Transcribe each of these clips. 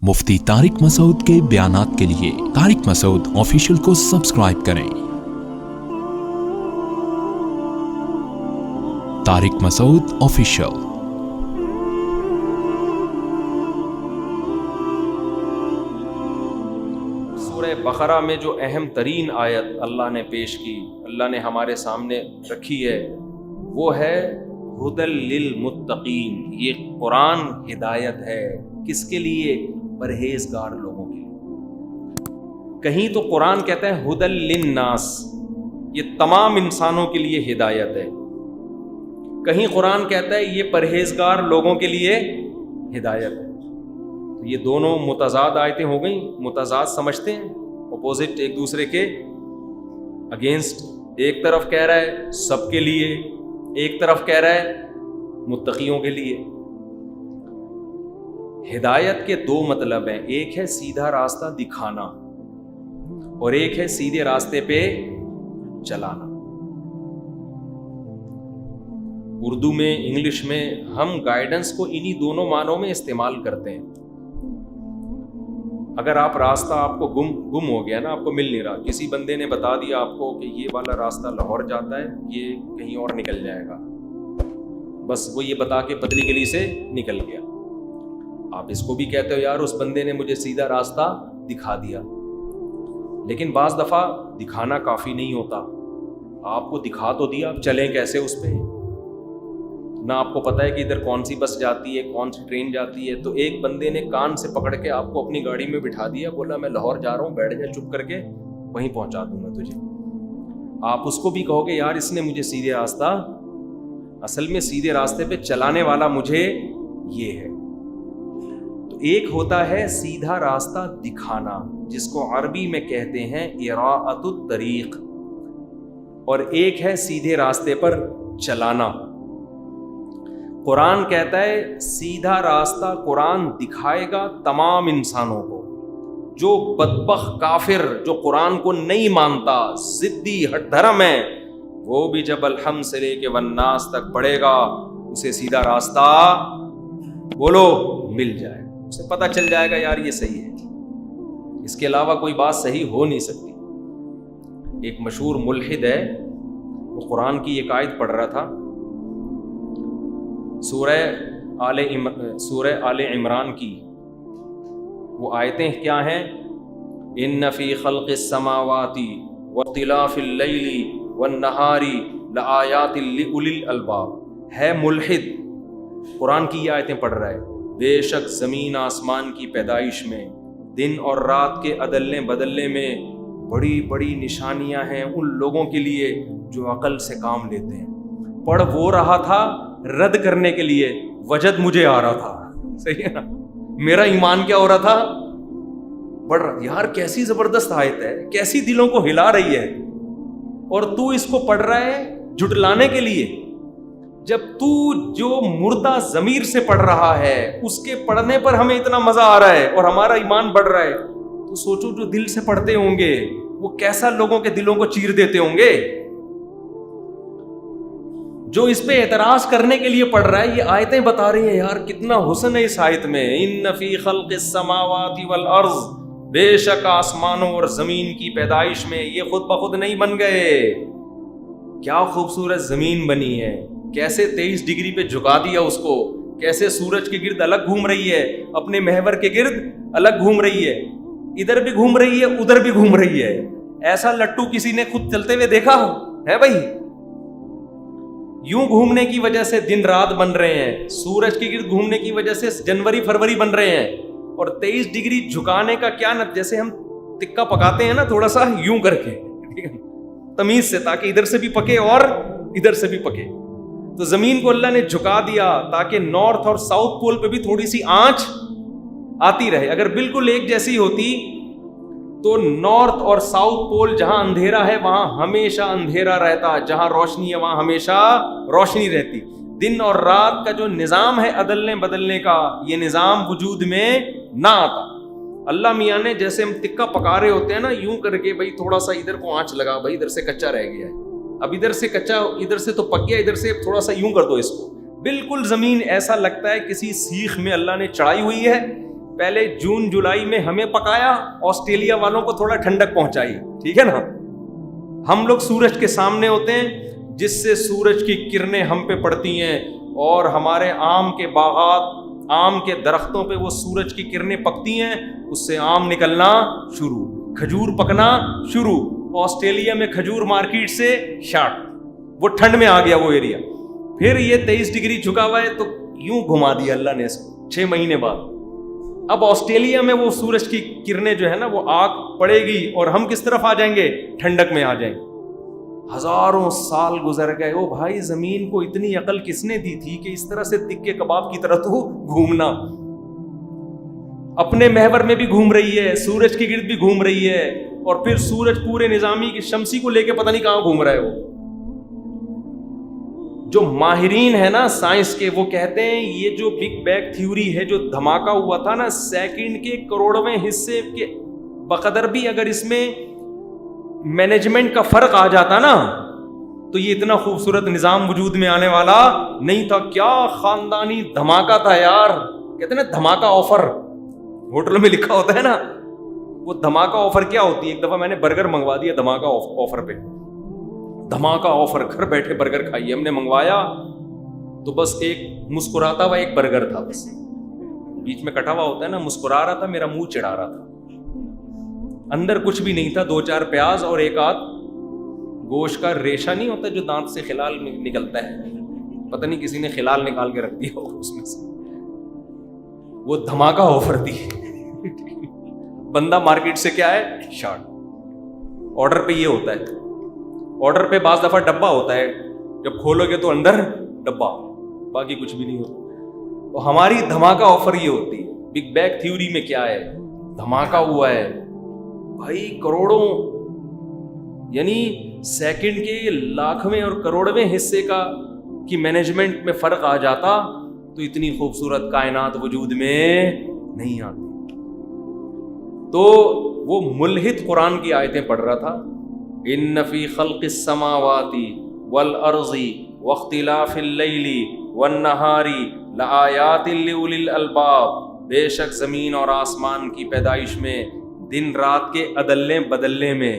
مفتی طارق مسعود کے بیانات کے لیے طارق مسعود آفیشیل کو سبسکرائب کریں۔ طارق مسعود آفیشیل۔ سورہ بقرہ میں جو اہم ترین آیت اللہ نے پیش کی، اللہ نے ہمارے سامنے رکھی ہے، وہ ہے ہدی للمتقین۔ یہ قرآن ہدایت ہے کس کے لیے؟ پرہیزگار لوگوں کے لیے۔ کہیں تو قرآن کہتا ہے ہدی للناس، یہ تمام انسانوں کے لیے ہدایت ہے۔ کہیں قرآن کہتا ہے یہ پرہیزگار لوگوں کے لیے ہدایت ہے۔ تو یہ دونوں متضاد آیتیں ہو گئیں، متضاد سمجھتے ہیں، اپوزٹ ایک دوسرے کے اگینسٹ۔ ایک طرف کہہ رہا ہے سب کے لیے، ایک طرف کہہ رہا ہے متقیوں کے لیے۔ ہدایت کے دو مطلب ہیں، ایک ہے سیدھا راستہ دکھانا اور ایک ہے سیدھے راستے پہ چلانا۔ اردو میں، انگلش میں ہم گائیڈنس کو انہی دونوں معنوں میں استعمال کرتے ہیں۔ اگر آپ راستہ آپ کو گم ہو گیا نا، آپ کو مل نہیں رہا، کسی بندے نے بتا دیا آپ کو کہ یہ والا راستہ لاہور جاتا ہے، یہ کہیں اور نکل جائے گا، بس وہ یہ بتا کے پتلی گلی سے نکل گیا، آپ اس کو بھی کہتے ہو یار اس بندے نے مجھے سیدھا راستہ دکھا دیا۔ لیکن بعض دفعہ دکھانا کافی نہیں ہوتا، آپ کو دکھا تو دیا، آپ چلیں کیسے اس پہ؟ نہ آپ کو پتہ ہے کہ ادھر کون سی بس جاتی ہے، کون سی ٹرین جاتی ہے۔ تو ایک بندے نے کان سے پکڑ کے آپ کو اپنی گاڑی میں بٹھا دیا، بولا میں لاہور جا رہا ہوں، بیٹھ جا چپ کر کے، وہیں پہنچا دوں گا تجھے۔ آپ اس کو بھی کہو گے یار اس نے مجھے سیدھے راستہ، اصل میں سیدھے راستے پہ چلانے والا مجھے یہ ہے۔ تو ایک ہوتا ہے سیدھا راستہ دکھانا، جس کو عربی میں کہتے ہیں اراءۃ الطریق، اور ایک ہے سیدھے راستے پر چلانا۔ قرآن کہتا ہے سیدھا راستہ قرآن دکھائے گا تمام انسانوں کو۔ جو بدبخت کافر، جو قرآن کو نہیں مانتا، ضدی ہٹ دھرم ہے، وہ بھی جب الحمد سے لے کے والناس تک پڑھے گا، اسے سیدھا راستہ بولو مل جائے، اسے پتہ چل جائے گا یار یہ صحیح ہے، اس کے علاوہ کوئی بات صحیح ہو نہیں سکتی۔ ایک مشہور ملحد ہے، وہ قرآن کی ایک آیت پڑھ رہا تھا، سورہ آل عمران کی۔ وہ آیتیں کیا ہیں؟ ان فی خلق السماوات واختلاف اللیل والنہار لآیات لأولی الالباب۔ ہے ملحد، قرآن کی یہ آیتیں پڑھ رہا ہے، بے شک زمین آسمان کی پیدائش میں، دن اور رات کے عدلنے بدلنے میں بڑی بڑی نشانیاں ہیں ان لوگوں کے لیے جو عقل سے کام لیتے ہیں۔ پڑھ وہ رہا تھا رد کرنے کے لیے، وجد مجھے آ رہا تھا، صحیح ہے نا؟ میرا ایمان کیا ہو رہا تھا؟ بڑھ رہا۔ یار کیسی زبردست آیت ہے، کیسی دلوں کو ہلا رہی ہے، اور تو اس کو پڑھ رہا ہے جھٹلانے کے لیے۔ جب تو جو مردہ ضمیر سے پڑھ رہا ہے اس کے پڑھنے پر ہمیں اتنا مزہ آ رہا ہے اور ہمارا ایمان بڑھ رہا ہے، تو سوچو جو دل سے پڑھتے ہوں گے وہ کیسا لوگوں کے دلوں کو چیر دیتے ہوں گے۔ جو اس پہ اعتراض کرنے کے لیے پڑھ رہا ہے، یہ آیتیں بتا رہی ہیں یار کتنا حسن ہے اس آیت میں۔ ان فی خلق السماوات والارض، بے شک آسمانوں اور زمین کی پیدائش میں، یہ خود بخود نہیں بن گئے، کیا خوبصورت زمین بنی ہے، کیسے 23 ڈگری پہ جھکا دیا اس کو، کیسے سورج کے گرد الگ گھوم رہی ہے، اپنے محور کے گرد الگ گھوم رہی ہے، ادھر بھی گھوم رہی ہے ادھر بھی گھوم رہی ہے۔ ایسا لٹو کسی نے خود چلتے ہوئے دیکھا ہے بھائی؟ یوں گھومنے کی وجہ سے دن رات بن رہے ہیں، سورج کے گرد گھومنے کی وجہ سے جنوری فروری بن رہے ہیں، اور 23 ڈگری جھکانے کا کیا جیسے ہم تکا پکاتے ہیں نا تھوڑا سا یوں کر کے، ٹھیک ہے، تمیز سے، تاکہ ادھر سے بھی پکے اور ادھر سے بھی پکے۔ تو زمین کو اللہ نے جھکا دیا تاکہ نارتھ اور ساؤتھ پول پہ بھی تھوڑی سی آنچ آتی رہے۔ اگر بالکل ایک جیسی ہوتی تو نارتھ اور ساؤتھ پول جہاں اندھیرا ہے وہاں ہمیشہ اندھیرا رہتا، جہاں روشنی ہے وہاں ہمیشہ روشنی رہتی۔ دن اور رات کا جو نظام ہے عدلنے بدلنے کا، یہ نظام وجود میں نہ آتا۔ اللہ میاں نے جیسے ہم تکا پکا رہے ہوتے ہیں نا، یوں کر کے بھائی تھوڑا سا ادھر کو آنچ لگا، بھائی ادھر سے کچا رہ گیا ہے، اب ادھر سے کچا، ادھر سے تو پک گیا، ادھر سے تھوڑا سا یوں کر دو اس کو، بالکل زمین ایسا لگتا ہے کسی سیخ میں اللہ نے چڑھائی ہوئی ہے، پہلے جون جولائی میں ہمیں پکایا, آسٹریلیا والوں کو تھوڑا ٹھنڈک پہنچائی, ٹھیک ہے نا. ہم لوگ سورج کے سامنے ہوتے ہیں, جس سے سورج کی کرنیں ہم پہ پڑتی ہیں, اور ہمارے آم کے باغات, آم کے درختوں پہ وہ سورج کی کرنیں پکتی ہیں, اس سے آم نکلنا شروع, کھجور پکنا شروع. آسٹریلیا میں کھجور مارکیٹ سے شارٹ, وہ ٹھنڈ میں آ گیا وہ ایریا. پھر یہ 23 ڈگری جھکا ہوا ہے, تو یوں گھما دیا اللہ نے اس کو 6 مہینے بعد. اب آسٹریلیا میں وہ سورج کی کرنیں جو ہے نا وہ آگ پڑے گی, اور ہم کس طرف آ جائیں گے, ٹھنڈک میں آ جائیں گے. ہزاروں سال گزر گئے. او بھائی, زمین کو اتنی عقل کس نے دی تھی کہ اس طرح سے تکے کباب کی طرح تو گھومنا, اپنے محور میں بھی گھوم رہی ہے, سورج کے گرد بھی گھوم رہی ہے, اور پھر سورج پورے نظامی کی شمسی کو لے کے پتہ نہیں کہاں گھوم رہا ہے. وہ جو ماہرین ہیں نا سائنس کے, وہ کہتے ہیں یہ جو بگ بینگ تھیوری ہے, جو دھماکہ ہوا تھا نا سیکنڈ کے کروڑویں حصے کے بقدر بھی اگر اس میں مینجمنٹ کا فرق آ جاتا نا, تو یہ اتنا خوبصورت نظام وجود میں آنے والا نہیں تھا. کیا خاندانی دھماکہ تھا یار. کہتے ہیں نا دھماکہ آفر, ہوٹل میں لکھا ہوتا ہے نا, وہ دھماکہ آفر کیا ہوتی ہے. ایک دفعہ میں نے برگر منگوا دیا دھماکہ آفر پہ, دھماکہ آفر, گھر بیٹھے برگر کھائیے. ہم نے منگوایا تو بس ایک مسکراتا ہوا ایک برگر تھا, بس بیچ میں کٹا ہوا ہوتا ہے نا, مسکرا رہا تھا, میرا منہ چڑھا رہا تھا. اندر کچھ بھی نہیں تھا, 2-4 پیاز اور ایک آدھ گوشت کا ریشہ نہیں ہوتا جو دانت سے خلال نکلتا ہے, پتہ نہیں کسی نے خلال نکال کے رکھ دیا اس میں سے. وہ دھماکہ آفر تھی. بندہ مارکیٹ سے کیا ہے, شارٹ. آرڈر پہ یہ ہوتا ہے, آرڈر پہ بعض دفعہ ڈبہ ہوتا ہے, جب کھولو گے تو اندر ڈبہ, باقی کچھ بھی نہیں ہوتا. تو ہماری دھماکہ آفر یہ ہوتی ہے. بگ بینگ تھیوری میں کیا ہے, دھماکہ ہوا ہے بھائی, کروڑوں یعنی سیکنڈ کے لاکھویں اور کروڑویں حصے کا کی مینجمنٹ میں فرق آ جاتا تو اتنی خوبصورت کائنات وجود میں نہیں آتی. تو وہ ملحد قرآن کی آیتیں پڑھ رہا تھا, ان فی خلق السماوات والارض واختلاف اللیل والنہار لآیات لأولی الالباب, بے شک زمین اور آسمان کی پیدائش میں, دن رات کے عدلنے بدلنے میں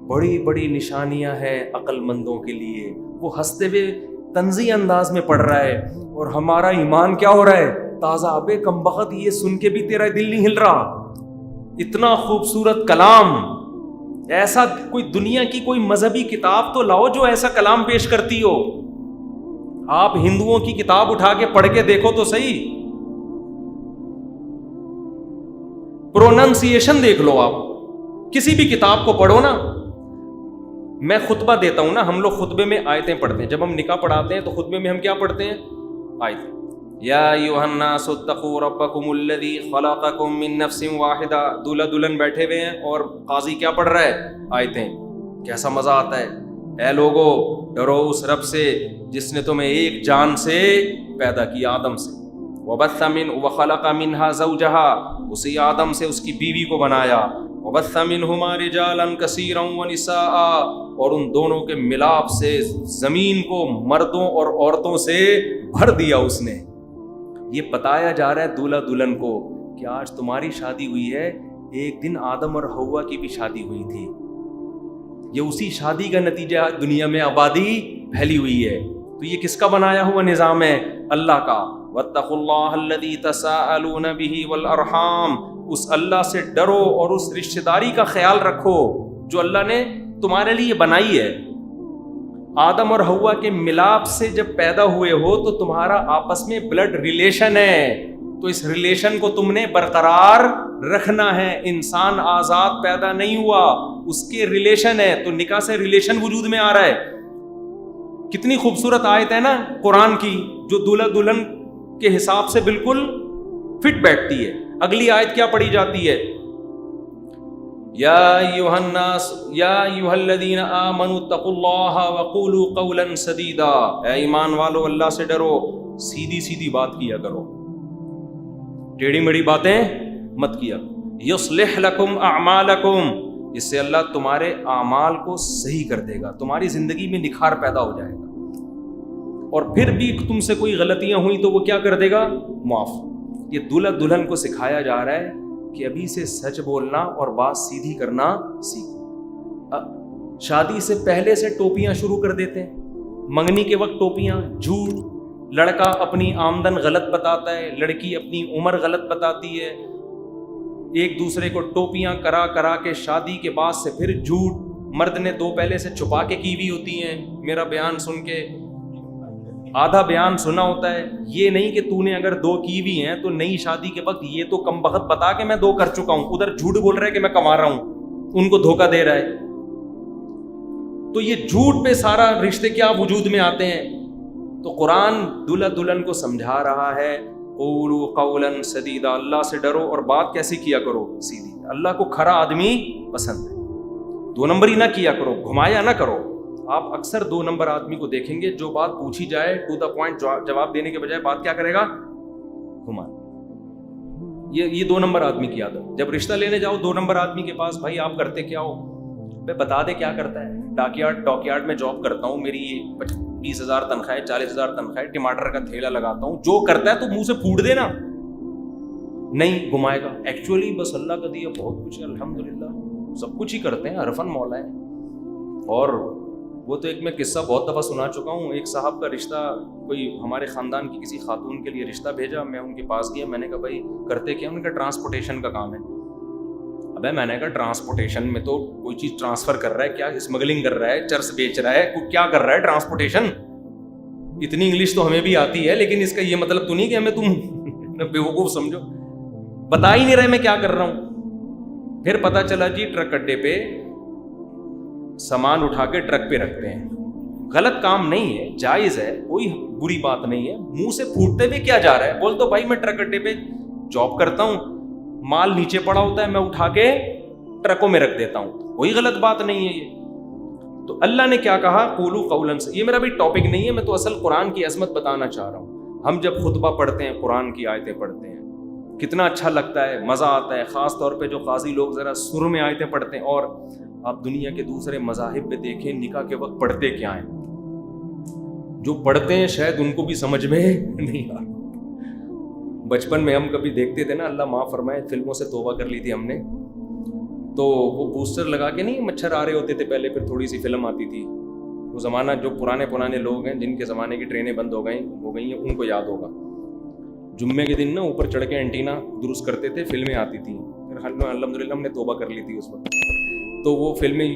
بڑی بڑی نشانیاں ہیں عقل مندوں کے لیے. وہ ہنستے ہوئے طنزی انداز میں پڑھ رہا ہے, اور ہمارا ایمان کیا ہو رہا ہے, تازہ. ابے کمبخت, یہ سن کے بھی تیرا دل نہیں ہل رہا. اتنا خوبصورت کلام, ایسا کوئی دنیا کی کوئی مذہبی کتاب تو لاؤ جو ایسا کلام پیش کرتی ہو. آپ ہندوؤں کی کتاب اٹھا کے پڑھ کے دیکھو تو صحیح, پروننسیشن دیکھ لو. آپ کسی بھی کتاب کو پڑھو نا, میں خطبہ دیتا ہوں نا, ہم لوگ خطبے میں آیتیں پڑھتے ہیں. جب ہم نکاح پڑھاتے ہیں تو خطبے میں ہم کیا پڑھتے ہیں, آیتیں. یا ایھا الناس اتقوا ربکم الذی خلقکم من نفس واحدہ. دولہا دلہن بیٹھے ہوئے ہیں اور قاضی کیا پڑھ رہا ہے, آیتیں. کیسا مزہ آتا ہے. اے لوگو, ڈرو اس رب سے جس نے تمہیں ایک جان سے پیدا کیا, آدم سے. وبث من وخلق منها زوجها, اسی آدم سے اس کی بیوی کو بنایا. وبث منهما رجالا كثيرا ونساء, اور ان دونوں کے ملاپ سے زمین کو مردوں اور عورتوں سے بھر دیا اس نے. یہ بتایا جا رہا ہے دولہا دلہن کو کہ آج تمہاری شادی ہوئی ہے, ایک دن آدم اور حوا کی بھی شادی ہوئی تھی. یہ اسی شادی کا نتیجہ دنیا میں آبادی پھیلی ہوئی ہے. تو یہ کس کا بنایا ہوا نظام ہے, اللہ کا. واتقوا اللہ الذی تساءلون بہ والارحام, اس اللہ سے ڈرو اور اس رشتہ داری کا خیال رکھو جو اللہ نے تمہارے لیے بنائی ہے. آدم اور حوا کے ملاپ سے جب پیدا ہوئے ہو تو تمہارا آپس میں بلڈ ریلیشن ہے, تو اس ریلیشن کو تم نے برقرار رکھنا ہے. انسان آزاد پیدا نہیں ہوا, اس کے ریلیشن ہے, تو نکاح سے ریلیشن وجود میں آ رہا ہے. کتنی خوبصورت آیت ہے نا قرآن کی, جو دولہا دلہن کے حساب سے بالکل فٹ بیٹھتی ہے. اگلی آیت کیا پڑھی جاتی ہے, یا ایھا الناس یا ایھا الذین آمنوا اتقوا اللہ وقولوا قولا سدیدا. اے ایمان والو, اللہ سے ڈرو, سیدھی سیدھی بات کیا کرو, ٹیڑھی میڑھی باتیں مت کیا. یصلح لکم اعمالکم, اس سے اللہ تمہارے اعمال کو صحیح کر دے گا, تمہاری زندگی میں نکھار پیدا ہو جائے گا. اور پھر بھی تم سے کوئی غلطیاں ہوئی تو وہ کیا کر دے گا, معاف. یہ دلہا دلہن کو سکھایا جا رہا ہے کہ ابھی سے سچ بولنا اور بات سیدھی کرنا سیکھو. شادی سے پہلے سے ٹوپیاں شروع کر دیتے ہیں, منگنی کے وقت ٹوپیاں, جھوٹ, لڑکا اپنی آمدن غلط بتاتا ہے, لڑکی اپنی عمر غلط بتاتی ہے, ایک دوسرے کو ٹوپیاں کرا کرا کے شادی کے بعد سے پھر جھوٹ. مرد نے 2 پہلے سے چھپا کے کی ہوئی ہوتی ہیں, میرا بیان سن کے آدھا بیان سنا ہوتا ہے. یہ نہیں کہ تو نے اگر 2 کی ہوئی ہیں تو نئی شادی کے وقت یہ تو کم بخت بتا کہ میں 2 کر چکا ہوں, ادھر جھوٹ بول رہا ہے کہ میں کما رہا ہوں, ان کو دھوکہ دے رہا ہے. تو یہ جھوٹ پہ سارا رشتے کیا وجود میں آتے ہیں. تو قرآن دلہا دلہن کو سمجھا رہا ہے قولوا قولا سدیدا, اللہ سے ڈرو اور بات کیسی کیا کرو, سیدھی. اللہ کو کھرا آدمی پسند ہے, 2 نمبری نہ کیا کرو, گھمایا نہ کرو. آپ اکثر 2 نمبر آدمی کو دیکھیں گے, جو بات پوچھی جائے ٹو دا پوائنٹ جواب دینے کے بجائے بات کیا کرے گا, گھما. یہ 2 نمبر آدمی کی عادت. جب رشتہ لینے جاؤ 2 نمبر آدمی کے پاس, بھائی آپ کرتے کیا ہو, میں بتا دے کیا کرتا ہے. ڈاک یارڈ میں جاب کرتا ہوں, میری 20,000 تنخواہ ہے, 40,000 تنخواہ ہے, ٹماٹر کا تھیلا لگاتا ہوں. جو کرتا ہے تو منہ سے پھوٹ دینا, نہیں گھمائے گا. ایکچولی بس اللہ کا دیا بہت کچھ ہے, الحمدللہ سب کچھ ہی کرتے ہیں, عرفن مولا ہے. اور وہ تو ایک میں قصہ بہت دفعہ سنا چکا ہوں. ایک صاحب کا رشتہ, کوئی ہمارے خاندان کی کسی خاتون کے لیے رشتہ بھیجا, میں ان کے پاس گیا, میں نے کہا بھائی کرتے کیا, ان کا ٹرانسپورٹیشن کا کام ہے. ابے میں نے کہا ٹرانسپورٹیشن میں تو کوئی چیز ٹرانسفر کر رہا ہے کیا, اسمگلنگ کر رہا ہے, چرس بیچ رہا ہے, کیا کر رہا ہے ٹرانسپورٹیشن. اتنی انگلش تو ہمیں بھی آتی ہے, لیکن اس کا یہ مطلب تو نہیں کہ ہمیں تم بیوقوف سمجھو, بتا ہی نہیں رہے میں کیا کر رہا ہوں. پھر پتا چلا جی ٹرک اڈے پہ سامان اٹھا کے ٹرک پہ رکھتے ہیں. غلط کام نہیں ہے, جائز ہے, کوئی بری بات نہیں ہے. منہ سے پھوٹتے ہوئے کیا جا رہا ہے, بول دو بھائی میں ٹرک اڈے پہ جاب کرتا ہوں, مال نیچے پڑا ہوتا ہے, میں اٹھا کے ٹرکوں میں رکھ دیتا ہوں, کوئی غلط بات نہیں ہے یہ. تو اللہ نے کیا کہا, قولوا قولا, یہ میرا بھی ٹاپک نہیں ہے, میں تو اصل قرآن کی عظمت بتانا چاہ رہا ہوں. ہم جب خطبہ پڑھتے ہیں, قرآن کی آیتیں پڑھتے ہیں, کتنا اچھا لگتا ہے, مزہ آتا ہے, خاص طور پہ جو قاضی لوگ ذرا سر میں آیتیں پڑھتے ہیں. اور آپ دنیا کے دوسرے مذاہب میں دیکھیں نکاح کے وقت پڑھتے کیا ہیں, جو پڑھتے ہیں شاید ان کو بھی سمجھ میں نہیں آ. بچپن میں ہم کبھی دیکھتے تھے نا, اللہ معاف فرمائے, فلموں سے توبہ کر لی تھی ہم نے, تو وہ پوسٹر لگا کے نہیں مچھر آ رہے ہوتے تھے پہلے, پھر تھوڑی سی فلم آتی تھی. وہ زمانہ جو پرانے لوگ ہیں جن کے زمانے کی ٹرینیں بند ہو گئی ہیں ان کو یاد ہوگا. جمعے کے دن نا اوپر چڑھ کے اینٹینا درست کرتے تھے, فلمیں آتی تھیں. الحمدللہ ہم نے توبہ کر لی تھی اس وقت. تو وہ فلمیں,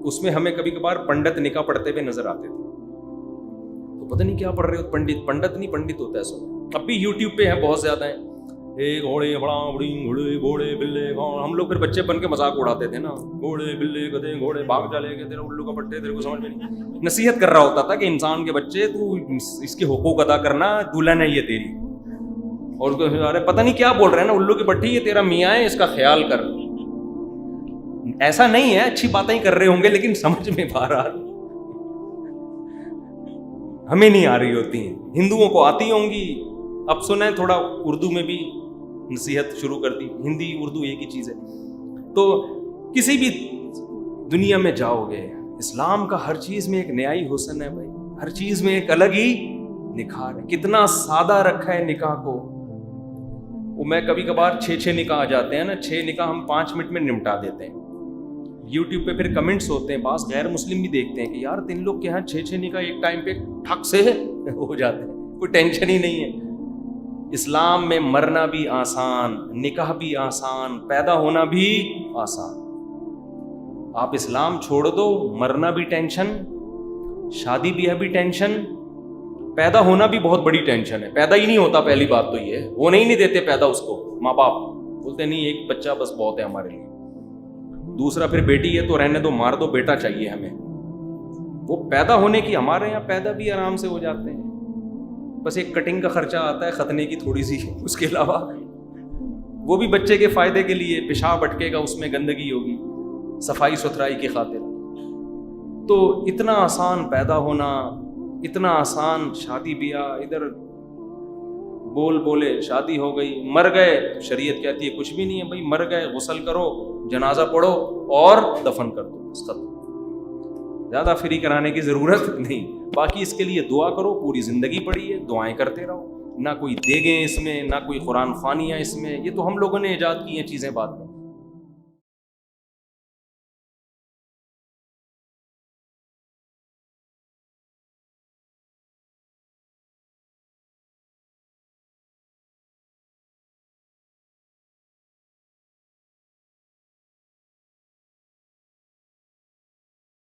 اس میں ہمیں کبھی کبھار پنڈت نکاح پڑھتے ہوئے نظر آتے تھے. تو پتہ نہیں کیا پڑھ رہے ہو, پنڈت نہیں, پنڈت ہوتا ہے سو. اب بھی یوٹیوب پہ ہیں, بہت زیادہ ہیں. گھوڑے بڑا بڑی گھوڑے بوڑے بلے, ہم لوگ پھر بچے بن کے مذاق اڑاتے تھے نا, گھوڑے بلے گدے گھوڑے بھاگ جالے گے تیرا الو کا پٹے, تیرے کو سمجھ میں نہیں. نصیحت کر رہا ہوتا تھا کہ انسان کے بچے تو اس کے حقوق ادا کرنا, دلہن ہے یہ تیری. اور پتہ نہیں کیا بول رہے ہیں نا, الو کی پٹھی یہ تیرا میاں ہے, اس کا خیال کر. ایسا نہیں ہے, اچھی باتیں ہی کر رہے ہوں گے, لیکن سمجھ میں بہرحال ہمیں نہیں آ رہی ہوتی ہیں, ہندوؤں کو آتی ہوں گی. اب سنیں تھوڑا اردو میں بھی نصیحت شروع کر دی, ہندی اردو ایک ہی چیز ہے. تو کسی بھی دنیا میں جاؤ گے, اسلام کا ہر چیز میں ایک نیائی حسن ہے بھائی, ہر چیز میں ایک الگ ہی نکھار ہے. کتنا سادہ رکھا ہے نکاح کو. وہ میں کبھی کبھار 6 نکاح آ جاتے ہیں نا, 6 نکاح ہم 5 منٹ میں نمٹا دیتے ہیں. یوٹیوب پہ پھر کمنٹس ہوتے ہیں, بعض غیر مسلم بھی دیکھتے ہیں کہ یار تین لوگ کے یہاں 6 نکاح ایک ٹائم پہ ٹھک سے ہو جاتے ہیں, کوئی ٹینشن ہی نہیں ہے. اسلام میں مرنا بھی آسان, نکاح بھی آسان, پیدا ہونا بھی آسان. آپ اسلام چھوڑ دو, مرنا بھی ٹینشن, شادی بھی ہے بھی ٹینشن, پیدا ہونا بھی بہت بڑی ٹینشن ہے. پیدا ہی نہیں ہوتا, پہلی بات تو یہ ہے, وہ نہیں دیتے پیدا اس کو, ماں باپ بولتے نہیں ایک بچہ بس بہت ہے ہمارے لیے. دوسرا پھر بیٹی ہے تو رہنے دو, مار دو, بیٹا چاہیے ہمیں. وہ پیدا ہونے کی, ہمارے یہاں پیدا بھی آرام سے ہو جاتے ہیں, بس ایک کٹنگ کا خرچہ آتا ہے ختنے کی تھوڑی سی, اس کے علاوہ وہ بھی بچے کے فائدے کے لیے, پیشاب اٹکے گا, اس میں گندگی ہوگی, صفائی ستھرائی کی خاطر. تو اتنا آسان پیدا ہونا, اتنا آسان شادی بیاہ, ادھر بولے شادی ہو گئی, مر گئے, شریعت کہتی ہے کچھ بھی نہیں ہے بھائی, مر گئے غسل کرو, جنازہ پڑھو اور دفن کر دو, ختم. زیادہ فری کرانے کی ضرورت نہیں. باقی اس کے لیے دعا کرو, پوری زندگی پڑھی ہے, دعائیں کرتے رہو. نہ کوئی دیگیں اس میں، نہ کوئی قرآن خوانیاں اس میں، یہ تو ہم لوگوں نے ایجاد کی ہیں چیزیں بعد میں۔